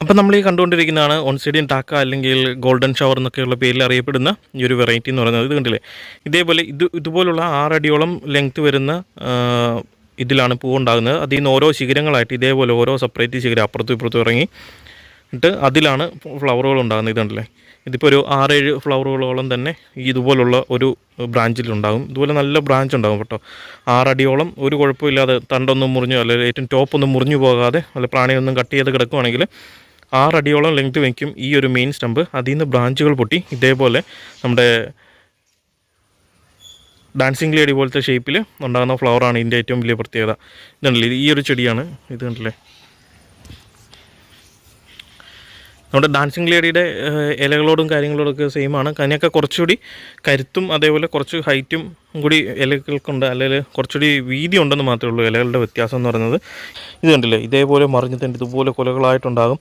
അപ്പോൾ നമ്മൾ ഈ കണ്ടുകൊണ്ടിരിക്കുന്നതാണ് ഓൺസൈഡിയൻ ടാക്ക അല്ലെങ്കിൽ ഗോൾഡൻ ഷവർ എന്നൊക്കെയുള്ള പേരിൽ അറിയപ്പെടുന്ന ഈ ഒരു വെറൈറ്റി എന്ന് പറയുന്നത്. ഇത് കണ്ടില്ലേ, ഇതേപോലെ ഇതുപോലുള്ള 6 അടിയോളം ലെങ്ത്ത് വരുന്ന ഇതിലാണ് പൂവുണ്ടാകുന്നത്. അതിൽ നിന്ന് ഓരോ ശിഖരങ്ങളായിട്ട് ഇതേപോലെ ഓരോ സെപ്പറേറ്റ് ശിഖരം അപ്പുറത്തും ഇപ്പുറത്തും ഇറങ്ങിയിട്ട് അതിലാണ് ഫ്ലവറുകൾ ഉണ്ടാകുന്നത്. ഇതുണ്ടല്ലേ, ഇതിപ്പോൾ ഒരു 6-7 ഫ്ലവറുകളോളം തന്നെ ഇതുപോലുള്ള ഒരു ബ്രാഞ്ചിലുണ്ടാകും. ഇതുപോലെ നല്ല ബ്രാഞ്ച് ഉണ്ടാകും കേട്ടോ. 6 അടിയോളം ഒരു കുഴപ്പമില്ലാതെ തണ്ടൊന്നും മുറിഞ്ഞോ അല്ലെങ്കിൽ ഏറ്റവും ടോപ്പൊന്നും മുറിഞ്ഞു പോകാതെ അല്ല പ്രാണിയൊന്നും കട്ട് ചെയ്ത് കിടക്കുവാണെങ്കിൽ 6 അടിയോളം ലെങ്ത് വയ്ക്കും ഈ ഒരു മെയിൻ സ്റ്റമ്പ്. അതിൽ നിന്ന് ബ്രാഞ്ചുകൾ പൊട്ടി ഇതേപോലെ നമ്മുടെ ഡാൻസിങ് ലേഡി പോലത്തെ ഷേപ്പിൽ ഉണ്ടാകുന്ന ഫ്ലവറാണ് ഇതിൻ്റെ ഏറ്റവും വലിയ പ്രത്യേകത. ഇതുണ്ടല്ലേ, ഈ ഒരു ചെടിയാണ് ഇത്. കണ്ടില്ലേ, നമ്മുടെ ഡാൻസിങ് ലേഡിയുടെ ഇലകളോടും കാര്യങ്ങളോടൊക്കെ സെയിമാണ്. അതിനൊക്കെ കുറച്ചുകൂടി കരുത്തും അതേപോലെ കുറച്ച് ഹൈറ്റും കൂടി ഇലകൾക്കുണ്ട്, അല്ലെങ്കിൽ കുറച്ചുകൂടി വീതി ഉണ്ടെന്ന് മാത്രമേ ഉള്ളൂ ഇലകളുടെ വ്യത്യാസം എന്ന് പറയുന്നത്. ഇത് കണ്ടില്ലേ, ഇതേപോലെ മറിഞ്ഞിട്ടുണ്ട്, ഇതുപോലെ കുലകളായിട്ടുണ്ടാകും.